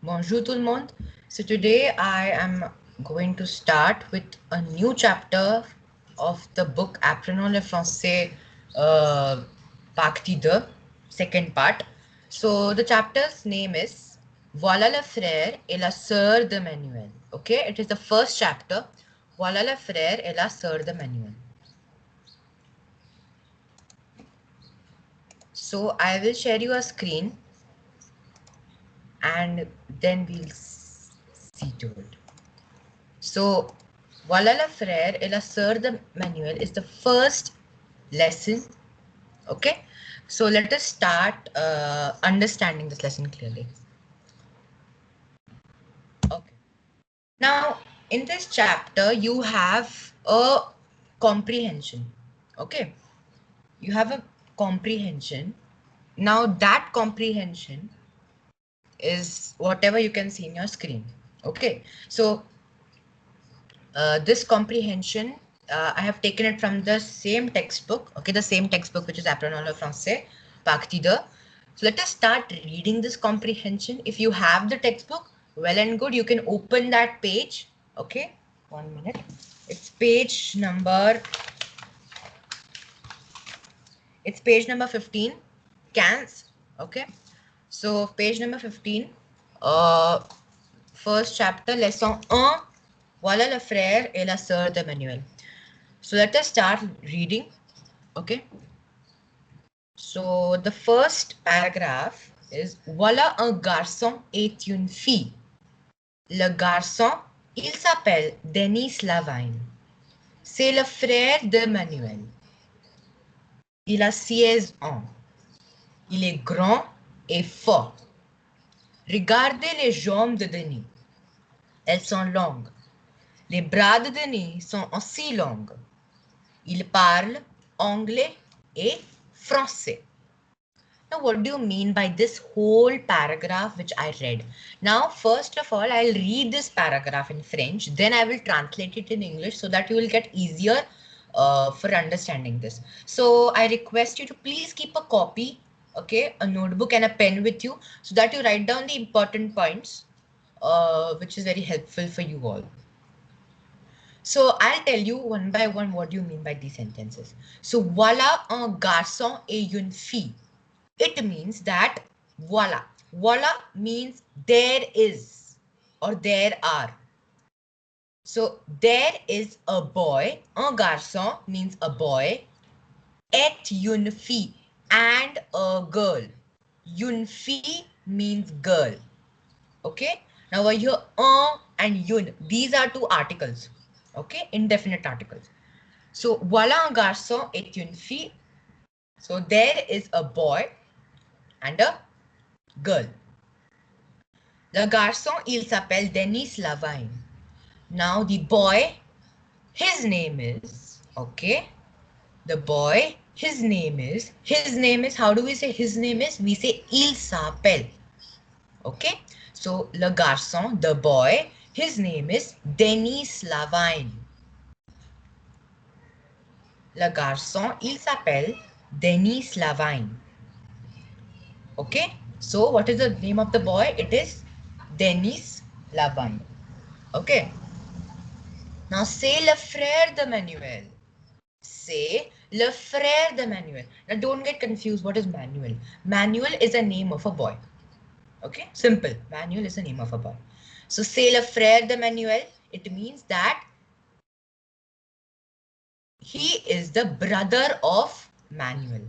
Bonjour tout le monde. So today I am going to start with a new chapter of the book Apprenons le français partie 2, second part. So the chapter's name is Voilà le frère et la soeur de Manuel. Okay, it is the first chapter. Voilà le frère et la soeur de Manuel. So I will share you a screen and then we'll see to it. So, Voilà la frère et la sœur de Manuel is the first lesson. Okay, so let us start understanding this lesson clearly. Okay, now in this chapter you have a comprehension. Okay, you have a comprehension. Now that comprehension is whatever you can see in your screen. Okay, so this comprehension, I have taken it from the same textbook, okay, the same textbook which is Apprenons le français, partie 2. So let us start reading this comprehension. If you have the textbook, well and good, you can open that page, okay, 1 minute. It's page number 15, 15, okay. So page number 15, first chapter, Lesson-1, Voilà le frère et la sœur de Manuel. So let us start reading. Okay. So the first paragraph is Voilà un garçon et une fille. Le garçon, il s'appelle Denis Lavigne. C'est le frère de Manuel. Il a 16 ans. Il est grand et fort. Regardez les jambes de Denis. Elles sont longues. Les bras de Denis sont aussi longs. Il parle anglais et français. Now, what do you mean by this whole paragraph which I read? Now, first of all, I'll read this paragraph in French. Then I will translate it in English so that you will get easier for understanding this. So I request you to please keep a copy, okay, a notebook and a pen with you so that you write down the important points, which is very helpful for you all. So I'll tell you one by one what do you mean by these sentences. So voilà un garçon et une fille. It means that voila. Voila means there is or there are. So there is a boy. Un garçon means a boy. Et une fille and a girl. Une fille means girl. Okay. Now over here un and une. These are two articles. Okay. Indefinite articles. So voilà un garçon et une fille. So there is a boy and a girl. Le garçon, il s'appelle Denis Lavigne. Now the boy, his name is, okay, the boy, his name is, how do we say his name is? We say il s'appelle, okay. So le garçon, the boy, his name is Denis Lavigne. Le garçon, il s'appelle Denis Lavigne. Okay, so what is the name of the boy? It is Denis Lavigne. Okay. Now say le frère de Manuel. Say le frère de Manuel. Now don't get confused. What is Manuel? Manuel is a name of a boy. Okay, simple. Manuel is a name of a boy. So say le frère de Manuel. It means that he is the brother of Manuel.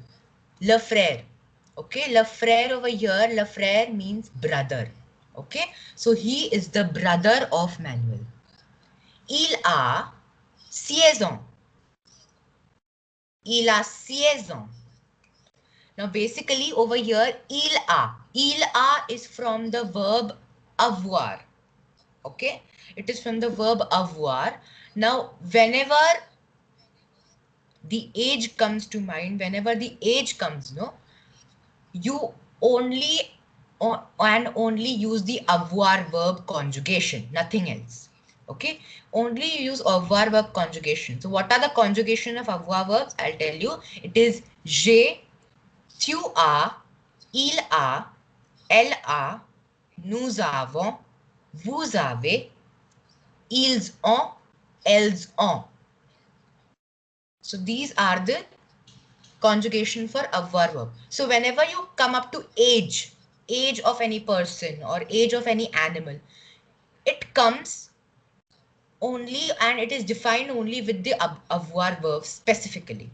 Le frère. Okay, le frère over here, le frère means brother. Okay, so he is the brother of Manuel. Il a 16 ans. Il a 16 ans. Now basically over here, il a. Il a is from the verb avoir. Okay, it is from the verb avoir. Now whenever the age comes to mind, whenever the age comes, no, you only use the avoir verb conjugation, nothing else. Okay, only you use avoir verb conjugation. So what are the conjugation of avoir verbs? I'll tell you. It is j'ai, tu as, il a, elle a, nous avons, vous avez, ils ont, elles ont. So these are the conjugation for avoir verb. So whenever you come up to age of any person or age of any animal, it comes only and it is defined only with the avoir verb specifically.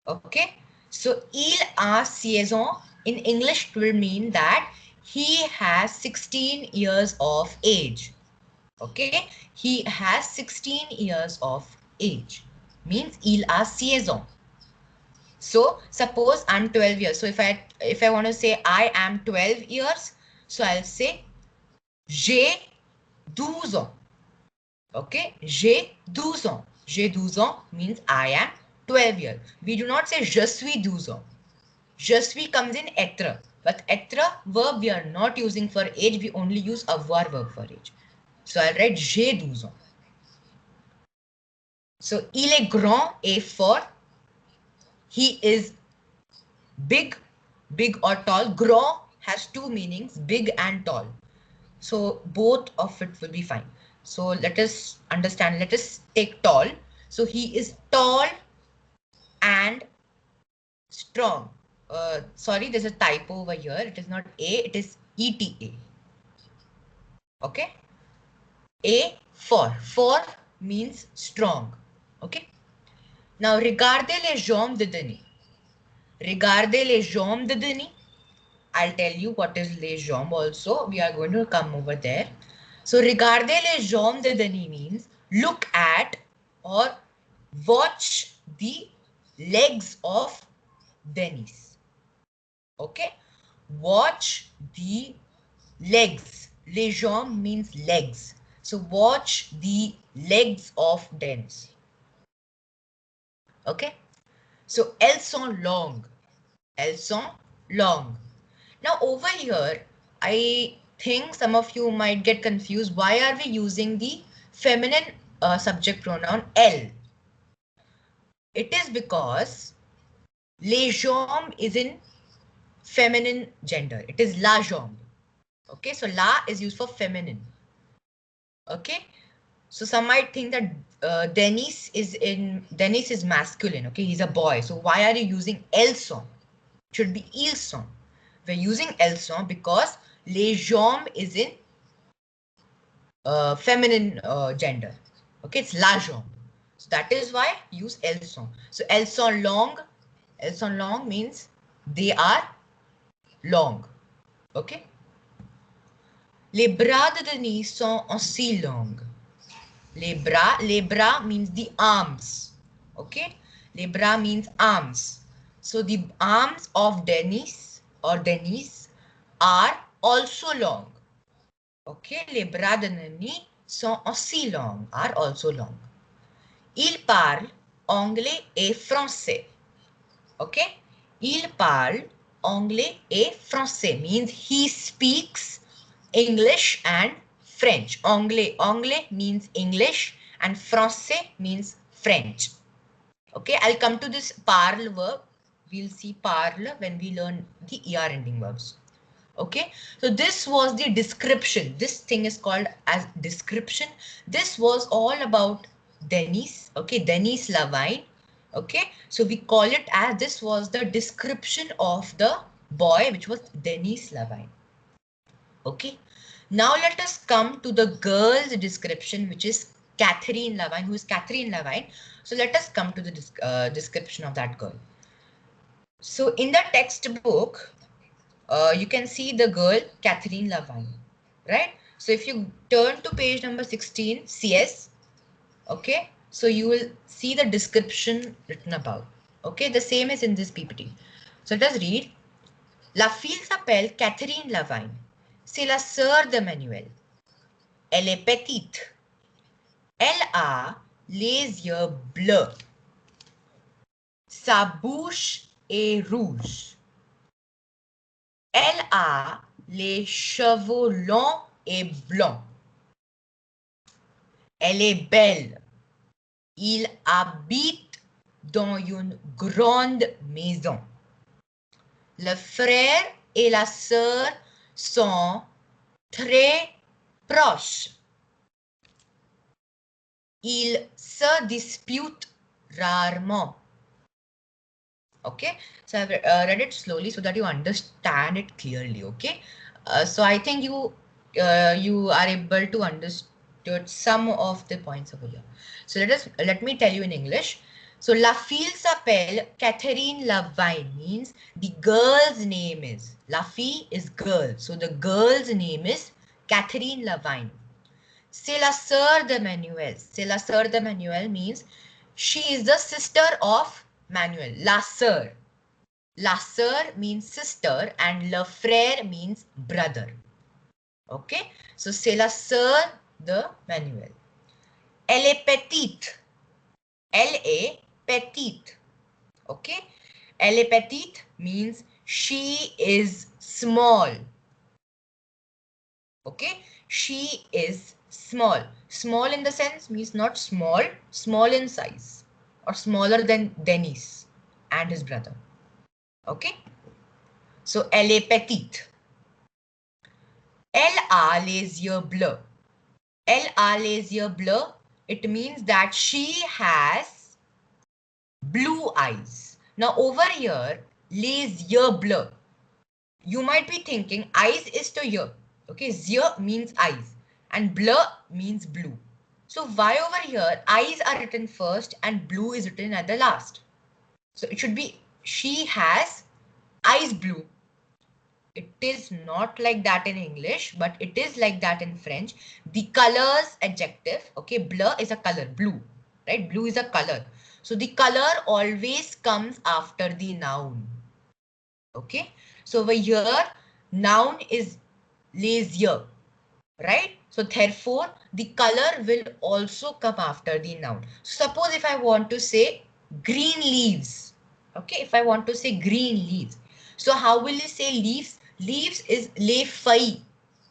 Okay, so il a 16 ans in English will mean that he has 16 years of age. Okay, he has 16 years of age means il a 16 ans. So suppose I'm 12 years. So if I want to say I am 12 years, so I'll say j'ai 12 ans. Okay, j'ai 12 ans. J'ai 12 ans means I am 12 years. We do not say je suis 12 ans. Je suis comes in être. But être verb we are not using for age. We only use avoir verb for age. So I'll write j'ai 12 ans. So il est grand et fort. He is big or tall. Grand has two meanings, big and tall. So both of it will be fine. So let us understand. Let us take tall. So he is tall and strong. Sorry, there's a typo over here. It is not A, it is ETA. Okay. A for. For means strong. Okay. Now, regardez les jambes de Denis. Regardez les jambes de Denis. I'll tell you what is les jambes also. We are going to come over there. So, regardez les jambes de Denis means look at or watch the legs of Denis. Okay. Watch the legs. Les jambes means legs. So, watch the legs of Denis. Okay. So, elles sont longues. Elles sont longues. Now over here, I think some of you might get confused. Why are we using the feminine subject pronoun elle? It is because les jambes is in feminine gender. It is la jambe. Okay, so la is used for feminine. Okay, so some might think that Denis is masculine. Okay, he's a boy. So why are you using elles sont? It should be ils sont. We're using elles sont because les jambes is in feminine gender. Okay, it's la jambe. So that is why use elles sont. So elles sont long means they are long. Okay. Les bras de Denis sont aussi longs. Les bras means the arms. Okay. Les bras means arms. So the arms of Denis or Denise are also long. Okay, les bras de Denis sont aussi longs, are also long. Il parle anglais et français. Okay, il parle anglais et français means he speaks English and French. Anglais means English and français means French. Okay, I'll come to this parle verb. We'll see parle when we learn the ER ending verbs. Okay, so this was the description. This thing is called as description. This was all about Denis. Okay, Denis Lavine. Okay, so we call it as this was the description of the boy, which was Denis Lavine. Okay, now let us come to the girl's description, which is Catherine Lavine. Who is Catherine Lavine? So let us come to the description of that girl. So in the textbook, you can see the girl Catherine Lavine, right? So if you turn to page number 16, CS, okay, so you will see the description written above. Okay, the same is in this PPT. So let us read. La fille s'appelle Catherine Lavine. C'est la sœur de Manuel. Elle est petite. Elle a les yeux bleus. Sa bouche est rouge. Elle a les cheveux longs et blonds. Elle est belle. Il habite dans une grande maison. Le frère et la sœur sont très proche. Ils se disputent rarement. Okay, so I've read it slowly so that you understand it clearly. Okay, so I think you are able to understand some of the points over here. So let me tell you in English. So la fille s'appelle Catherine Lavine means the girl's name is, la fille is girl, so the girl's name is Catherine Lavine. C'est la sœur de Manuel. C'est la sœur de Manuel means she is the sister of Manuel. La sœur. La sœur means sister and le frère means brother. Okay, so c'est la sœur de Manuel. Elle est petite. Elle est petite. Okay, elle est petite means she is small. Okay, she is small. Small in the sense means not small, small in size or smaller than Dennis and his brother. Okay, so elle est petite. Elle a les yeux bleus. Elle a les yeux bleus. It means that she has blue eyes. Now over here, les yeux bleus. You might be thinking eyes is to yeux. Okay, yeux means eyes and bleu means blue. So why over here eyes are written first and blue is written at the last? So it should be she has eyes blue. It is not like that in English, but it is like that in French. The colors adjective, okay, bleu is a color, blue, right? Blue is a color. So the color always comes after the noun. Okay, so over here, noun is les yeux, right? So therefore, the color will also come after the noun. Suppose if I want to say green leaves, okay, if I want to say green leaves, so how will you say leaves? Leaves is les feuilles,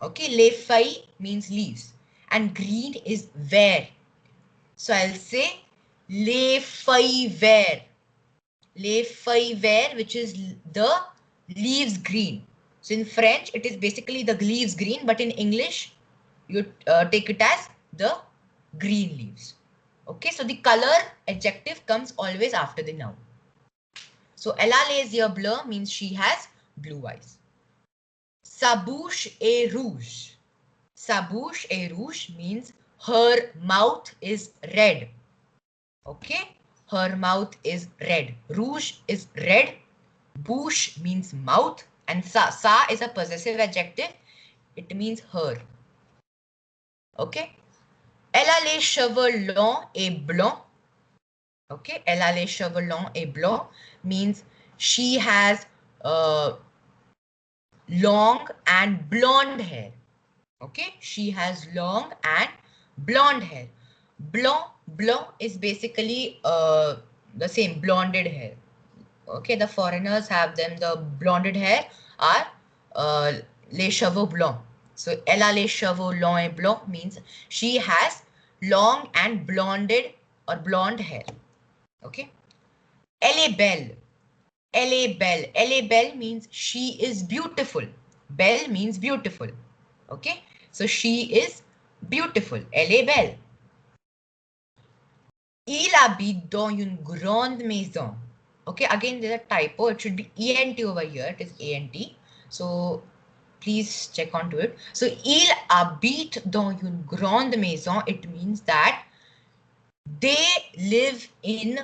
okay, les feuilles means leaves and green is vert. So I'll say les feuilles vert. Les feuilles vert, which is the leaves green. So in French, it is basically the leaves green, but in English, you take it as the green leaves. Okay, so the color adjective comes always after the noun. So elle a les yeux bleus means she has blue eyes. Sa bouche est rouge. Sa bouche est rouge means her mouth is red. Okay, her mouth is red. Rouge is red. Bouche means mouth and sa is a possessive adjective. It means her. Okay. Elle a les cheveux longs et blancs. Okay. Elle a les cheveux longs et blancs means she has long and blonde hair. Okay. She has long and blonde hair. Blanc is basically the same blonded hair. Okay, the foreigners have them. The blonded hair are les cheveux blancs. So elle a les cheveux longs et blancs means she has long and blonded or blonde hair. Okay. Elle est belle. Elle est belle. Elle est belle means she is beautiful. Belle means beautiful. Okay. So she is beautiful. Elle est belle. Il habite dans une grande maison. Okay, again there's a typo. It should be ENT over here. It is ANT. So please check onto it. So il habite dans une grande maison. It means that they live in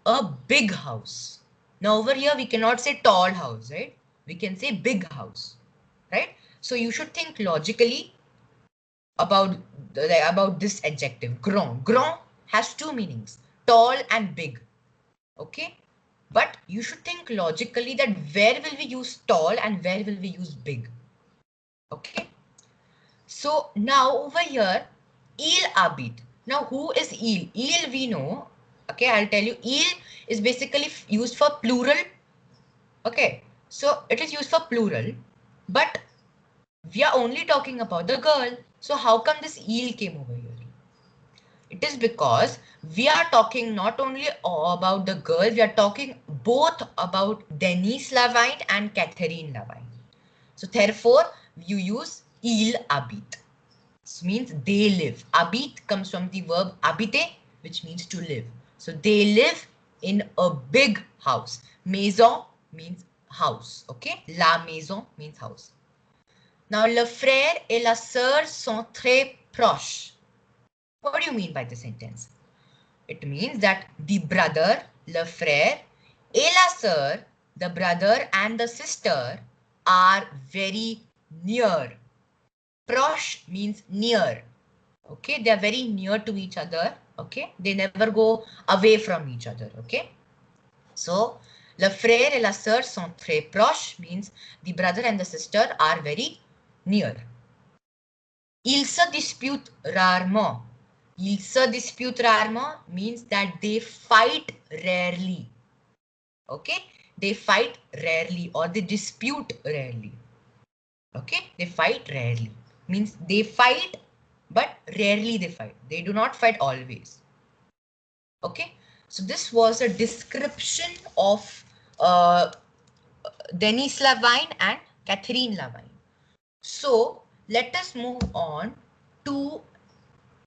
a big house. Now over here we cannot say tall house, right? We can say big house, right? So you should think logically about this adjective. Grand. Grand has two meanings, tall and big. Okay. But you should think logically that where will we use tall and where will we use big? Okay. So now over here, il habite. Now who is il? Il we know. Okay, I'll tell you. Il is basically used for plural. Okay. So it is used for plural. But we are only talking about the girl. So how come this il came over here? It is because we are talking not only about the girl, we are talking both about Denise Lavine and Catherine Lavine. So therefore, you use Il habite. This means they live. Habite comes from the verb habiter, which means to live. So they live in a big house. Maison means house. Okay. La maison means house. Now, le frère et la sœur sont très proches. What do you mean by this sentence? It means that the brother, le frère, et la sœur, the brother and the sister, are very near. Proche means near. Okay, they are very near to each other. Okay, they never go away from each other. Okay, so le frère et la sœur sont très proches means the brother and the sister are very near. Ils se disputent rarement. Ils se disputent rarement means that they fight rarely. Okay, they fight rarely or they dispute rarely. Okay, they fight rarely means they fight but rarely they fight. They do not fight always. Okay, so this was a description of Denis Lavine and Catherine Lavine. So let us move on to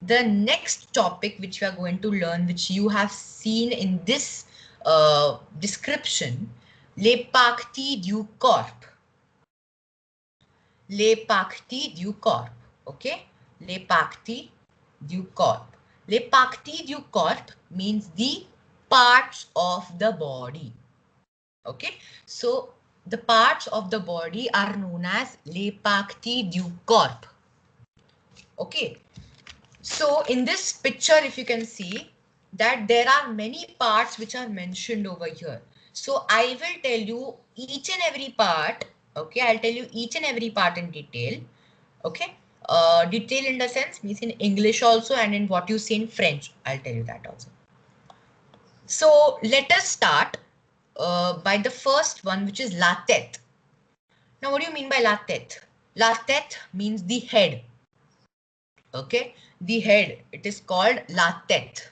the next topic which we are going to learn, which you have seen in this description, les parties du corps. Les parties du corps. Okay, les parties du corps. Les parties du corps means the parts of the body. Okay, so the parts of the body are known as les parties du corps. Okay, so in this picture, if you can see that there are many parts which are mentioned over here. So I will tell you each and every part. Okay, I'll tell you each and every part in detail. Okay, detail in the sense means in English also and in what you say in French. I'll tell you that also. So let us start by the first one, which is la tête. Now, what do you mean by la tête? La tête means the head. Okay, the head. It is called la tête.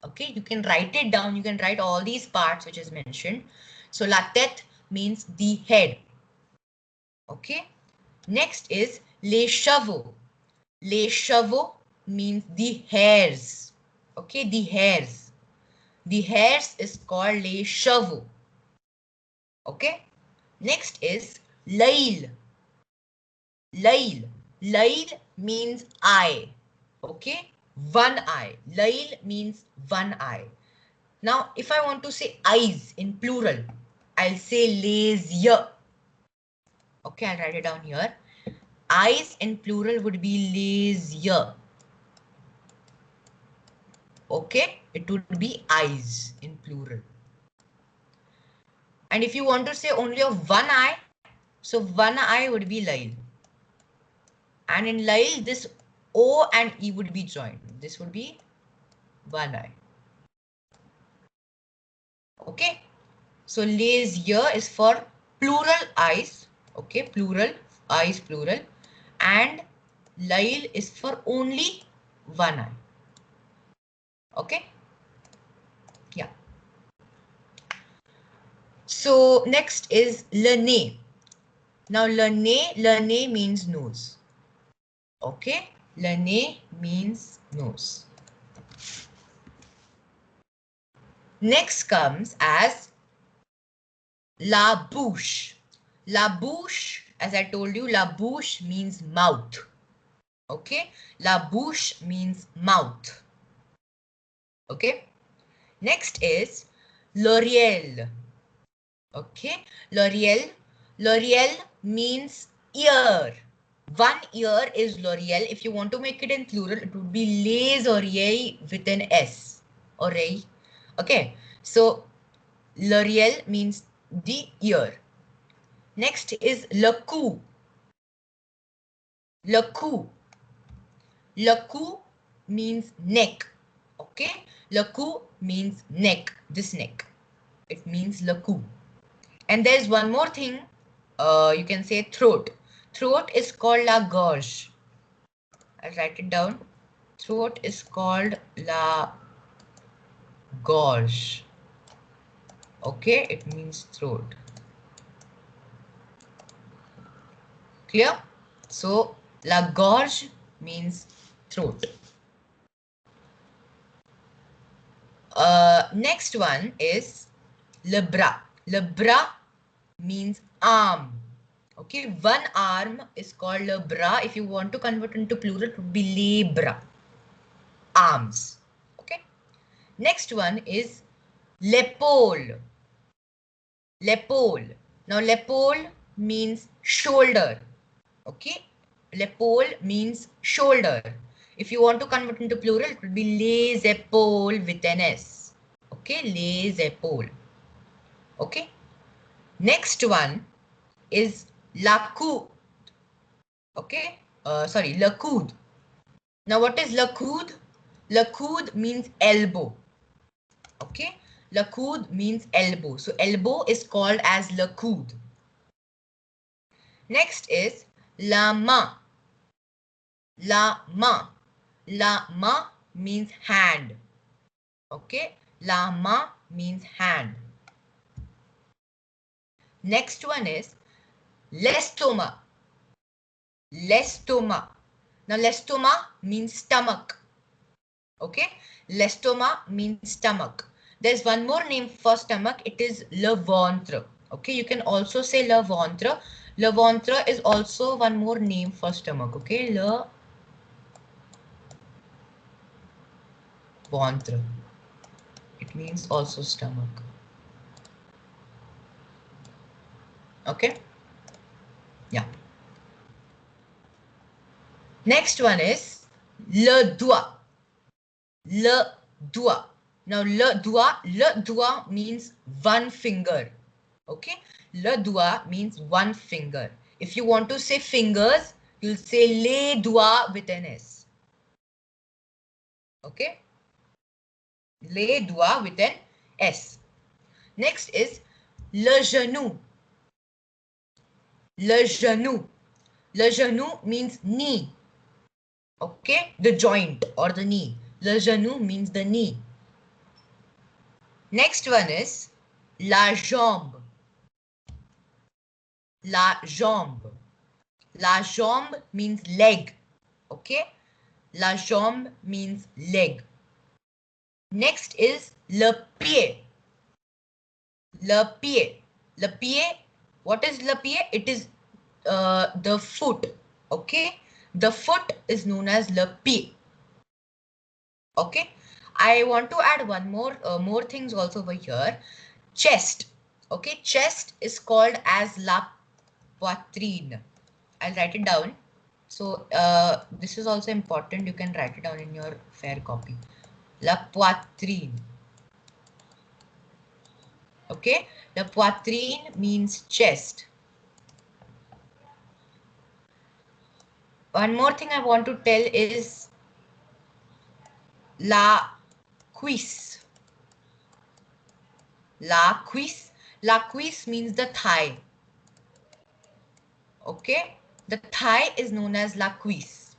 Okay, you can write it down. You can write all these parts which is mentioned. So la tête means the head. Okay. Next is les chevaux. Les chevaux means the hairs. Okay, the hairs. The hairs is called les chevaux. Okay. Next is l'œil. L'œil. L'œil means eye. Okay. One eye. L'œil means one eye. Now, if I want to say eyes in plural, I'll say les yeux. Okay, I'll write it down here. Eyes in plural would be les yeux. Okay, it would be eyes in plural. And if you want to say only of one eye, so one eye would be l'œil. And in l'œil, this O and E would be joined. This would be one eye. Okay, so les yeux is for plural eyes. Okay, plural eyes, plural, and l'œil is for only one eye. Okay, yeah. So next is le nez. Now le nez means nose. Okay, le nez means nose. Next comes as la bouche. La bouche, as I told you, la bouche means mouth. Okay, la bouche means mouth. Okay, next is l'oreille. Okay, l'oreille. L'oreille means ear. One ear is l'oreille. If you want to make it in plural, it would be les oreilles with an S. Oreille. Okay, so l'oreille means the ear. Next is le cou. Le cou. Le cou means neck. Okay, le cou means neck. This neck. It means le cou. And there's one more thing. You can say throat. Throat is called la gorge. I'll write it down. Throat is called la gorge. Okay, it means throat. Clear? So La gorge means throat. Next one is le bras. Le bras means arm. Okay, one arm is called le bras. If you want to convert into plural, it would be les bras. Arms. Okay. Next one is l'épaule. L'épaule. Now l'épaule means shoulder. Okay. L'épaule means shoulder. If you want to convert into plural, it will be les épaules with an S. Okay, les épaules. Okay. Next one is la coude. Okay. Sorry, le coude. Now what is le coude? Le coude means elbow. Okay. Le coude means elbow. So elbow is called as le coude. Next is la main. La main. La main means hand. Okay. La main means hand. Next one is l'estomac. L'estomac. Now l'estomac means stomach. Okay. L'estomac means stomach. There's one more name for stomach. It is le ventre. Okay. You can also say le ventre. Le ventre is also one more name for stomach. Okay. Le ventre. It means also stomach. Okay. Yeah. Next one is le doigt. Le doigt. Now le doigt means one finger. Okay. Le doigt means one finger. If you want to say fingers, you'll say les doigts with an S. Okay. Les doigts with an S. Next is le genou. Le genou. Le genou means knee. Okay, the joint or the knee. Le genou means the knee. Next one is la jambe. La jambe. La jambe means leg. Okay, la jambe means leg. Next is le pied. Le pied. Le pied. What is le pied? It is the foot. Okay, the foot is known as le pied. Okay, I want to add one more things also over here. Chest. Okay, chest is called as la poitrine. I'll write it down. So this is also important. You can write it down in your fair copy. La poitrine. Okay, la poitrine means chest. One more thing I want to tell is la cuisse. La cuisse. La cuisse means the thigh. Okay, the thigh is known as la cuisse.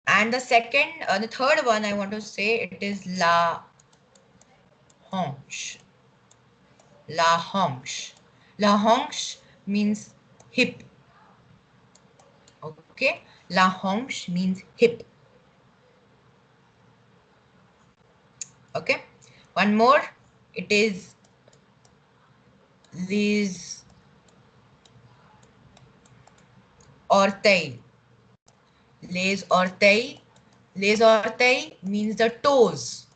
And the third one I want to say, it is la hanche. La hanche. La hanche means hip. Okay, la hanche means hip. Okay, one more, it is les orteils. Les orteils. Les orteils means the toes.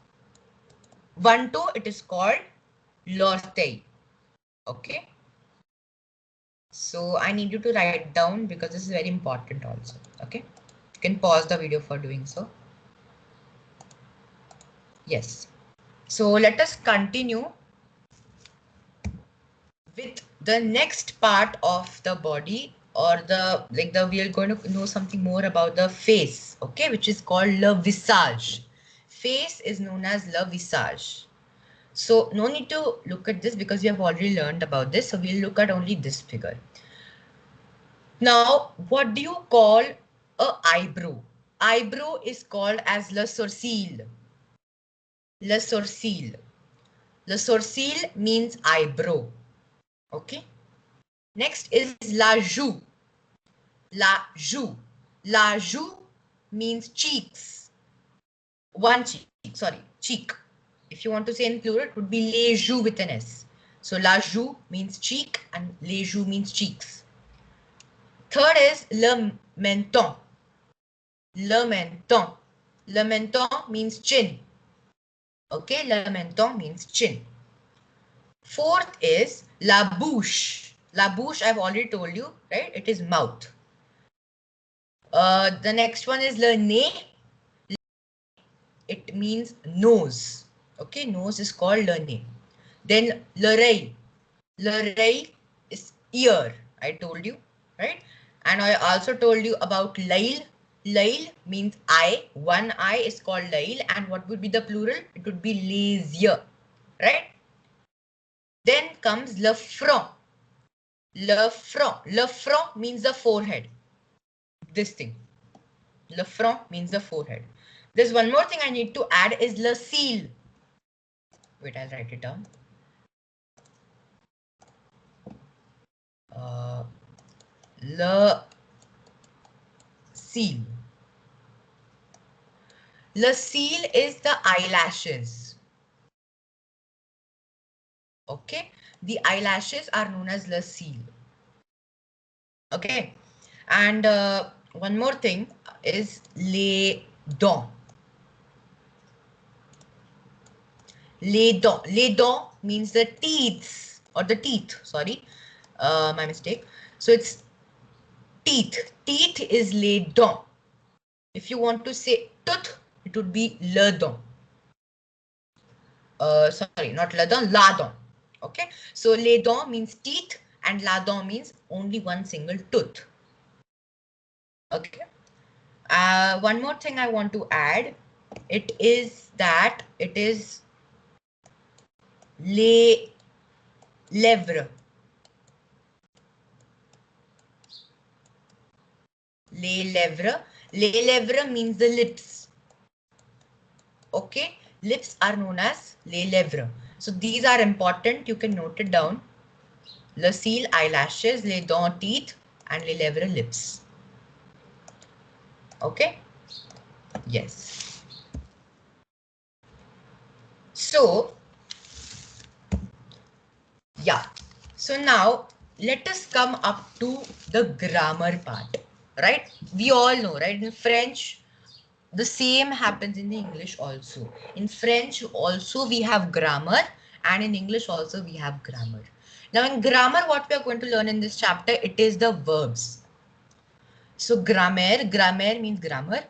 One toe, it is called l'orteil. Okay. So I need you to write down because this is very important also. Okay. You can pause the video for doing so. Yes. So let us continue with the next part of the body, or we are going to know something more about the face. Okay, which is called le visage. Face is known as le visage. So no need to look at this because we have already learned about this. So we'll look at only this figure. Now, what do you call a eyebrow? Eyebrow is called as le sourcil. Le sourcil. Le sourcil means eyebrow. Okay. Next is la joue. La joue. La joue means cheeks. One cheek, sorry, cheek. If you want to say in plural, it would be les joues with an S. So la joue means cheek and les joues means cheeks. Third is le menton. Le menton. Le menton means chin. Okay, le menton means chin. Fourth is la bouche. La bouche, I've already told you, right? It is mouth. The next one is le nez. It means nose. Okay, nose is called le nez. Then l'oreille. L'oreille is ear. I told you, right? And I also told you about l'œil. L'œil means eye. One eye is called l'œil. And what would be the plural? It would be les yeux, right? Then comes le front. Le front. Le front means the forehead. This thing. Le front means the forehead. There's one more thing I need to add is le cil. Wait, I'll write it down. Le cil. Le cil is the eyelashes. Okay, the eyelashes are known as le cil. Okay, and one more thing is les dents. Les dents. Les dents means the teeth or the teeth. Sorry, my mistake. So it's teeth. Teeth is les dents. If you want to say tooth, it would be le dent. Sorry, not le dent, la dent. Okay, so les dents means teeth and la dent means only one single tooth. Okay. One more thing I want to add, it is that it is les lèvres. Les lèvres. Les lèvres means the lips. Okay, lips are known as les lèvres. So these are important. You can note it down. Le cil, eyelashes, les dents, teeth, and les lèvres, lips. Okay. Yes. So, yeah. So now let us come up to the grammar part, right? We all know, right? In French, the same happens in the English also. In French also we have grammar and in English also we have grammar. Now in grammar, what we are going to learn in this chapter, it is the verbs. So grammar means grammar.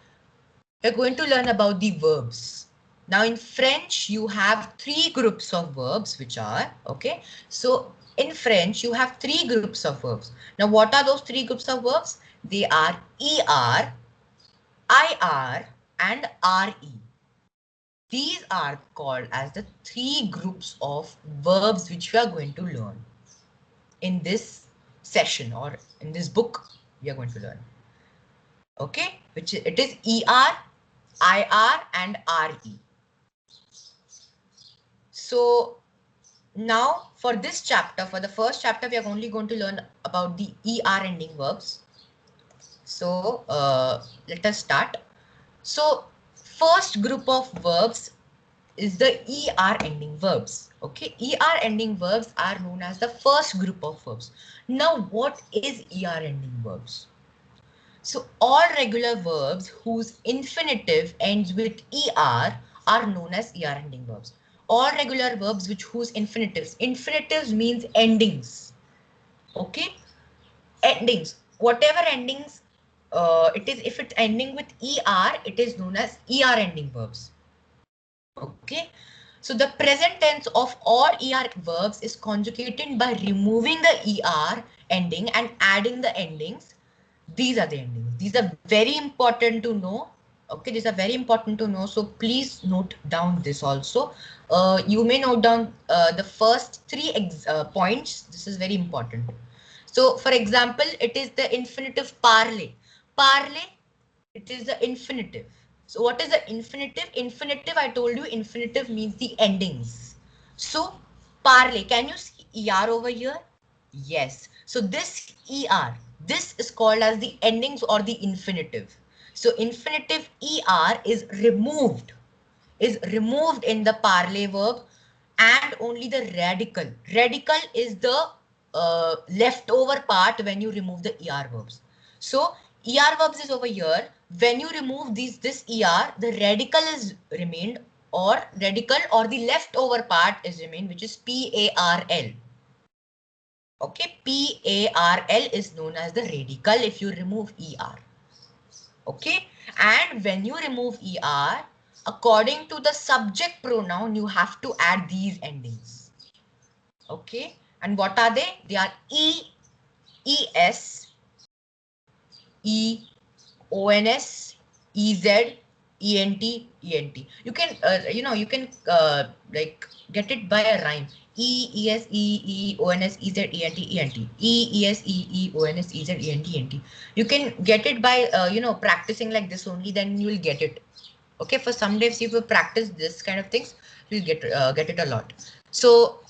We're going to learn about the verbs. Now in French, you have three groups of verbs, which are, okay. So in French, you have three groups of verbs. Now what are those three groups of verbs? They are ER, IR and RE. These are called as the three groups of verbs which we are going to learn in this session or in this book we are going to learn. Okay, which it is ER, IR and RE. So now for this chapter, for the first chapter, we are only going to learn about the ER ending verbs. So let us start. So first group of verbs is the ER ending verbs. Okay, ER ending verbs are known as the first group of verbs. Now what is ER ending verbs? So all regular verbs whose infinitive ends with ER are known as ER ending verbs. All regular verbs whose infinitives means endings. Okay, endings, whatever endings it is, if it's ending with ER, it is known as ER ending verbs. Okay, so the present tense of all ER verbs is conjugated by removing the ER ending and adding the endings. These are the endings. These are very important to know. Okay, these are very important to know. So please note down this also. You may note down the first three points. This is very important. So for example, it is the infinitive parler. Parler, it is the infinitive. So what is the infinitive? Infinitive, I told you, infinitive means the endings. So parler, can you see ER over here? Yes. So this ER, This is called as the endings or the infinitive. So infinitive er is removed in the parley verb, and only the radical. Radical is the leftover part when you remove the er verbs. So er verbs is over here. When you remove this er, the radical is remained, or radical or the leftover part is remained, which is PARL. Okay, PARL is known as the radical if you remove ER. Okay, and when you remove ER, according to the subject pronoun, you have to add these endings. Okay, and what are they? They are E, ES, E, ONS, EZ, ENT, ENT. You can, you can like get it by a rhyme. E, ES, E, ONS, EZ, ENT, ENT. E, ES, E, ONS, EZ, ENT, ENT. You can get it by, practicing like this only, then you will get it. Okay, for some days, if you practice this kind of things, you'll get it a lot. So,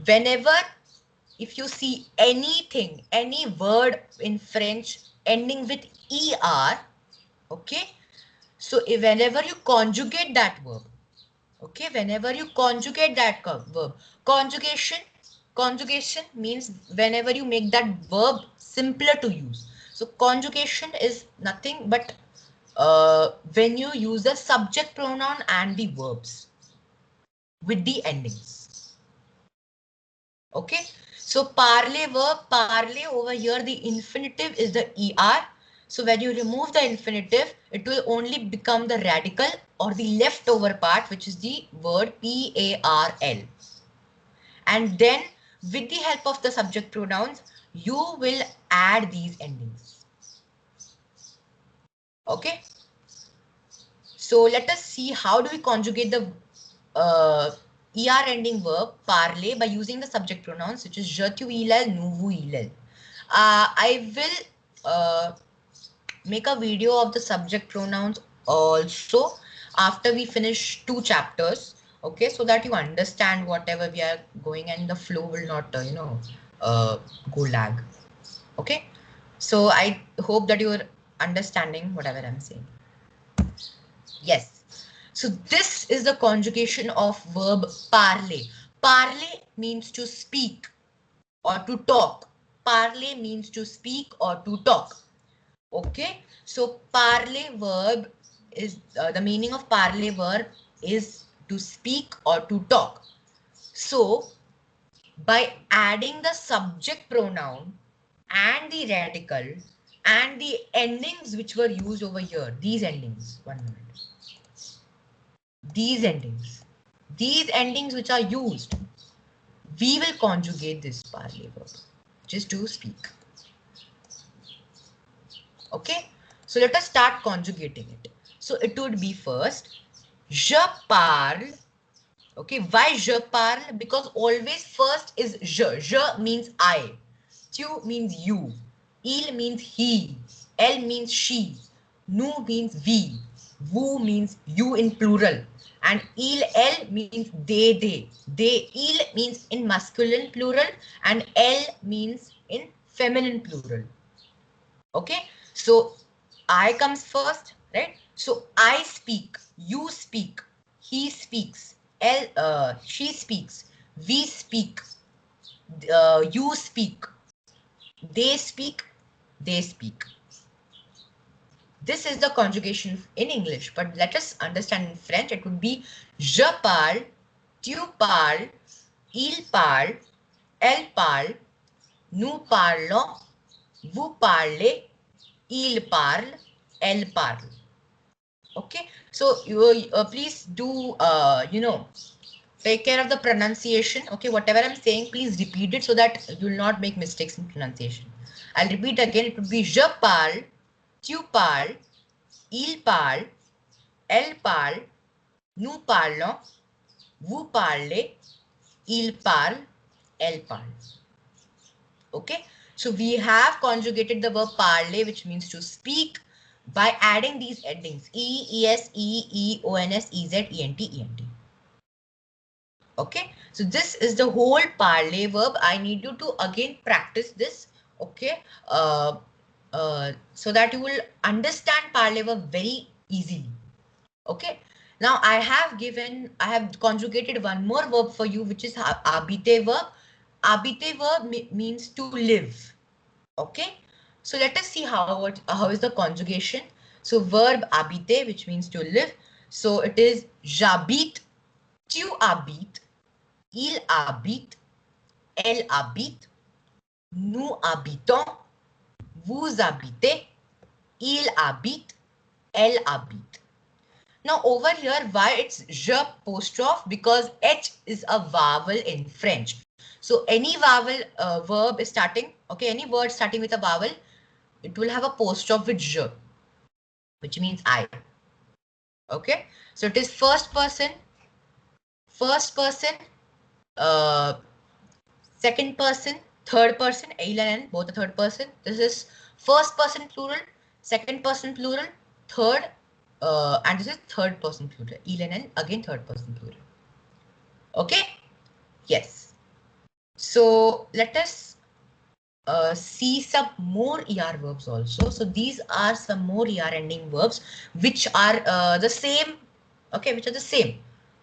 whenever, if you see anything, any word in French ending with ER, okay, so whenever you conjugate that verb, okay, whenever you conjugate that verb, conjugation means whenever you make that verb simpler to use. So conjugation is nothing but when you use the subject pronoun and the verbs with the endings. Okay, so parley verb, parley over here, the infinitive is the ER. So when you remove the infinitive, it will only become the radical or the leftover part, which is the word PARL. And then with the help of the subject pronouns, you will add these endings. Okay. So let us see how do we conjugate the ER ending verb parler by using the subject pronouns, which is je, tu, il, elle, nous, vous, il, elle. I will make a video of the subject pronouns also after we finish 2 chapters. Okay, so that you understand whatever we are going and the flow will not, go lag. Okay, so I hope that you are understanding whatever I'm saying. Yes. So this is the conjugation of verb parler. Parler means to speak or to talk. Parler means to speak or to talk. Okay. So parler verb is the meaning of parler verb is to speak or to talk. So by adding the subject pronoun and the radical and the endings which were used over here, these endings, one minute. These endings which are used, we will conjugate this parler verb, just to speak. Okay, so let us start conjugating it. So it would be first, je parle. Okay, why je parle? Because always first is je. Je means I. Tu means you. Il means he. Elle means she. Nous means we. Vous means you in plural. And il, elle means they. They, il means in masculine plural and elle means in feminine plural. Okay, so I comes first, right? So I speak, you speak, he speaks, she speaks, we speak, you speak, they speak, they speak. This is the conjugation in English, but let us understand in French. It would be je parle, tu parles, il parle, elle parle, nous parlons, vous parlez, il parle, elle parle. Okay, so you please do take care of the pronunciation. Okay, whatever I'm saying, please repeat it so that you will not make mistakes in pronunciation. I'll repeat again. It would be je parle, tu parles, il parle, elle parle, nous parlons, vous parlez, il parle, elle parle. Okay, so we have conjugated the verb parler, which means to speak, by adding these endings E, ES, E, ONS, EZ, ENT, ENT. Okay, so this is the whole parler verb. I need you to again practice this Okay, so that you will understand parley verb very easily. Okay, now I have conjugated one more verb for you, which is habiter verb. Habiter verb means to live. Okay, so let us see how is the conjugation. So verb habiter, which means to live. So it is j'habite, tu habites, il habite, elle habite, nous habitons, vous habitez, il habite, elle habite. Now over here, why it's je apostrophe? Because H is a vowel in French. So any vowel verb is starting, okay, any word starting with a vowel, it will have a apostrophe with je, which means I. Okay, so it is first person, uh, second person, third person, il and n, both the third person. This is first person plural, second person plural, third, and this is third person plural, il and n, again third person plural. Okay, yes. So let us see some more ER verbs also. So these are some more ER ending verbs which are the same. Okay, which are the same.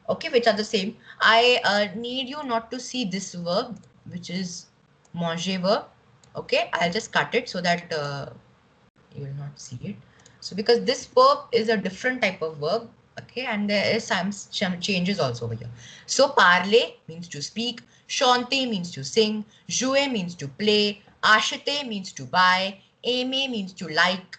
Okay, which are the same. I need you not to see this verb, which is manger verb. Okay, I'll just cut it so that you will not see it. So because this verb is a different type of verb. Okay, and there is some changes also over here. So parler means to speak, chanter means to sing, jouer means to play, acheter means to buy, aimer means to like,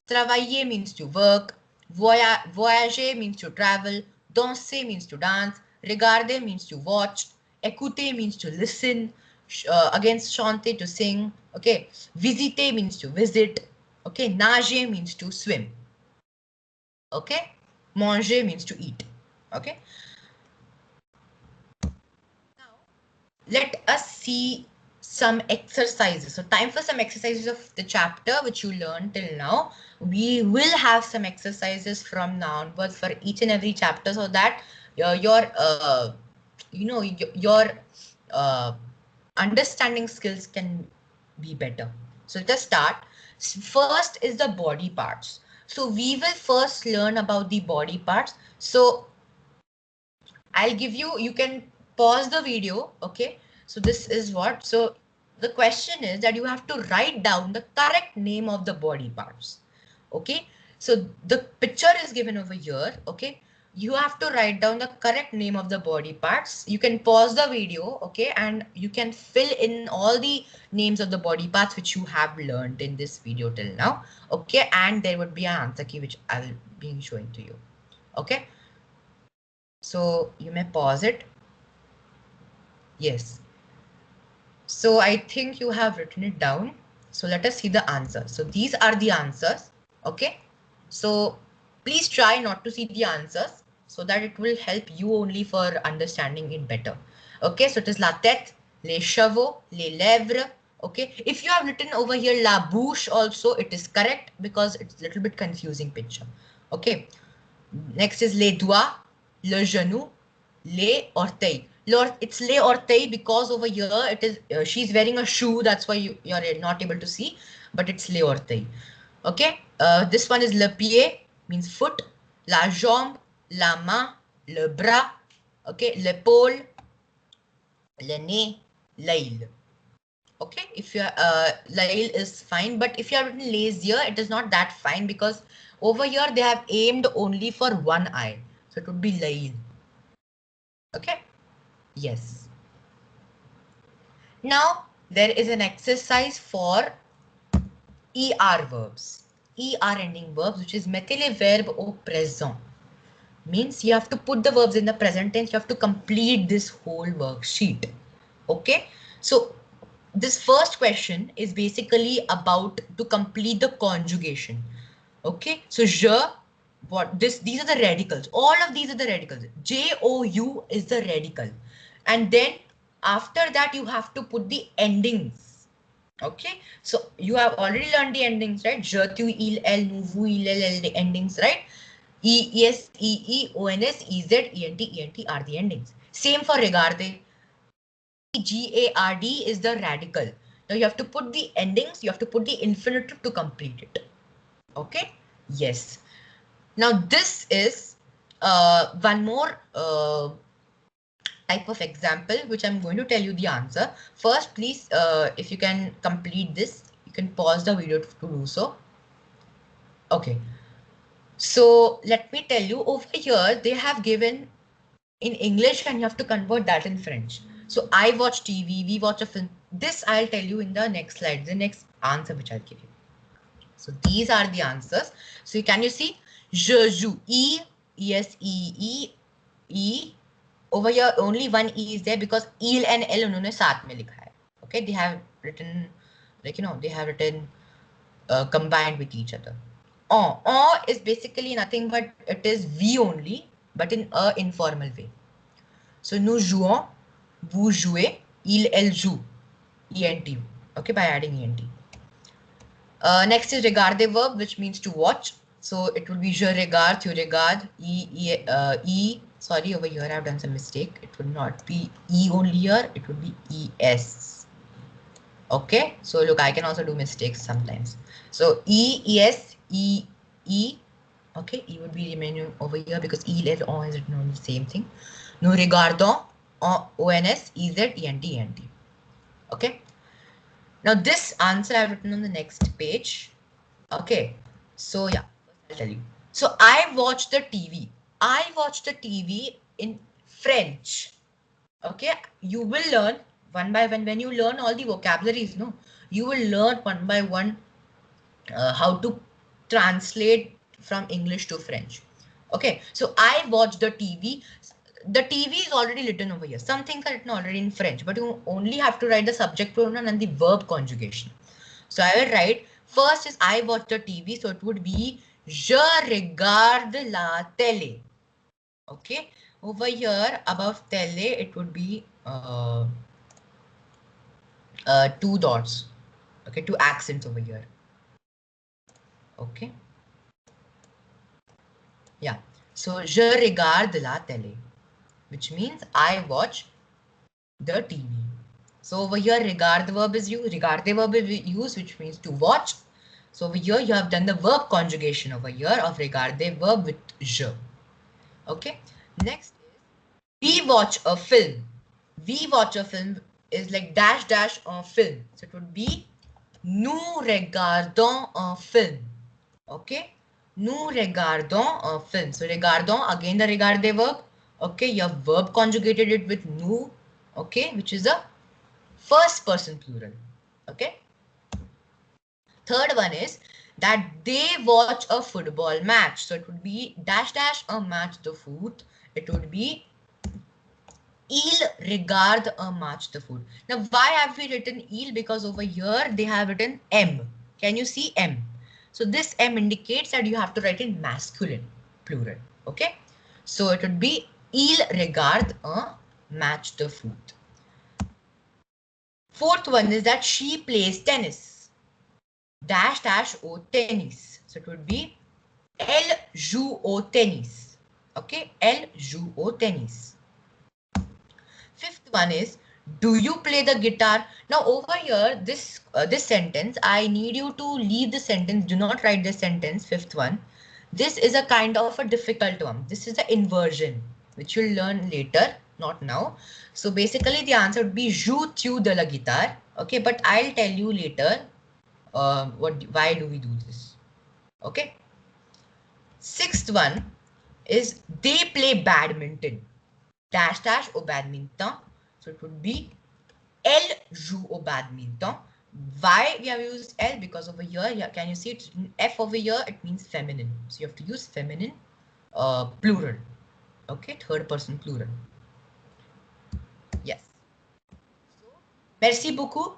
travailler means to work, voyager means to travel, danser means to dance, regarder means to watch, écouter means to listen, against chanter to sing, okay, visiter means to visit, okay, nager means to swim, okay, manger means to eat, okay. Now let us see some exercises. So time for some exercises of the chapter which you learned till now. We will have some exercises from now onwards for each and every chapter so that your your uh, understanding skills can be better. So let us start. First is the body parts. So we will first learn about the body parts. So I'll give you, you can pause the video. Okay. So this is what, so the question is that you have to write down the correct name of the body parts. Okay. So the picture is given over here. Okay. You have to write down the correct name of the body parts. You can pause the video. Okay. And you can fill in all the names of the body parts which you have learned in this video till now. Okay. And there would be an answer key which I will be showing to you. Okay. So you may pause it. Yes. So I think you have written it down. So let us see the answers. So these are the answers. Okay. So please try not to see the answers so that it will help you only for understanding it better. Okay. So it is la tête, les cheveux, les lèvres. Okay. If you have written over here la bouche also, it is correct because it's a little bit confusing picture. Okay. Next is les doigts, le genou, les orteils. It's les orteils because over here it is she's wearing a shoe. That's why you're not able to see, but it's les orteils. Okay. This one is le pied, means foot, la jambe, la main, le bras. Okay. L'épaule, le nez, l'œil. Okay, if your lail is fine, but if you have written lays here, it is not that fine because over here they have aimed only for one eye, so it would be lail. Okay, yes. Now there is an exercise for ER verbs, ER ending verbs, which is mettre les verbes au présent. Means you have to put the verbs in the present tense. You have to complete this whole worksheet. Okay, so this first question is basically about to complete the conjugation. Okay, so je, these are the radicals. All of these are the radicals. Jou is the radical, and then after that you have to put the endings. Okay, so you have already learned the endings, right? Je, tu, il, elle, nous, vous, il, elle, the endings, right? E, es, e, ons, ez, ent are the endings. Same for regarder. Gard is the radical. Now you have to put the endings, you have to put the infinitive to complete it. Okay, yes. Now this is one more type of example which I'm going to tell you the answer. First, please, if you can complete this, you can pause the video to do so. Okay, so let me tell you, over here they have given in English and you have to convert that in French. So I watch TV, we watch a film. This I'll tell you in the next slide, the next answer which I'll give you. So these are the answers. So can you see? Je joue. E, yes, E, E, E. Over here only one E is there because il and L उन्होंने साथ में लिखा है. Okay, they have written, like, you know, they have written combined with each other. Is basically nothing but it is we only, but in a informal way. So nous jouons, vous jouez, il, elle joue. ENT. Okay, by adding ENT. Next is regarder verb, which means to watch. So it would be je regarde, tu regardes, sorry, over here I've done some mistake. It would not be E only here, it would be ES. Okay, so look, I can also do mistakes sometimes. So ES, E. Okay, E would be remaining over here because E, L, O is written on the same thing. Nous regardons, ONS, EZ, ENT. Okay. Now this answer I've written on the next page. Okay, so yeah, I'll tell you. So I watch the TV. I watch the TV in French. Okay, you will learn one by one. When you learn all the vocabularies, no, you will learn one by one how to translate from English to French. Okay, so I watch the TV. The TV is already written over here. Some things are written already in French, but you only have to write the subject pronoun and the verb conjugation. So I will write, first is I watch the TV, so it would be je regarde la télé. Okay, over here above télé, it would be two dots. Okay, two accents over here. Okay. Yeah. So je regarde la télé, which means I watch the TV. So over here, regarde verb is used, which means to watch. So over here, you have done the verb conjugation over here of regarde verb with je. Okay. Next is we watch a film. We watch a film is like dash dash a film. So it would be nous regardons un film. Okay. Nous regardons un film. So regardons, again the regarde verb. Okay. You have verb conjugated it with nous. Okay. Which is a first person plural. Okay. Third one is that they watch a football match. So it would be dash dash a match de foot. It would be il regarde a match de foot. Now why have we written il? Because over here they have written M. Can you see M? So this M indicates that you have to write in masculine plural. Okay. So it would be il regarde a match de foot. Fourth one is that she plays tennis. Dash dash au tennis. So it would be elle joue au tennis. Okay, elle joue au tennis. Fifth one is, do you play the guitar? Now over here, this sentence, I need you to leave the sentence. Do not write this sentence. Fifth one. This is a kind of a difficult one. This is the inversion, which you'll learn later, not now. So basically the answer would be joue-tu de la guitare. Okay, but I'll tell you later why do we do this. Okay. Sixth one is they play badminton. Dash dash au badminton. So it would be elle joue au badminton. Why we have used L? Because over here, can you see it's F over here? It means feminine. So you have to use feminine plural. Okay, third person plural. Yes. Merci beaucoup.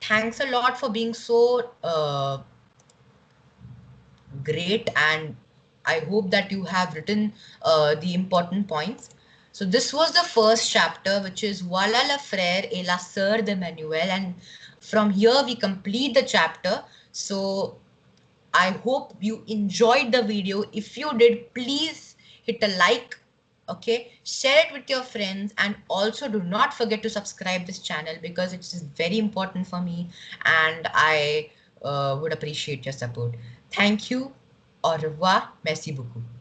Thanks a lot for being so great, and I hope that you have written the important points. So this was the first chapter, which is Voila le frère et la soeur de Manuel, and from here we complete the chapter. So I hope you enjoyed the video. If you did, please hit a like Okay, share it with your friends, and also do not forget to subscribe this channel because it is very important for me, and I would appreciate your support. Thank you. Au revoir. Merci beaucoup.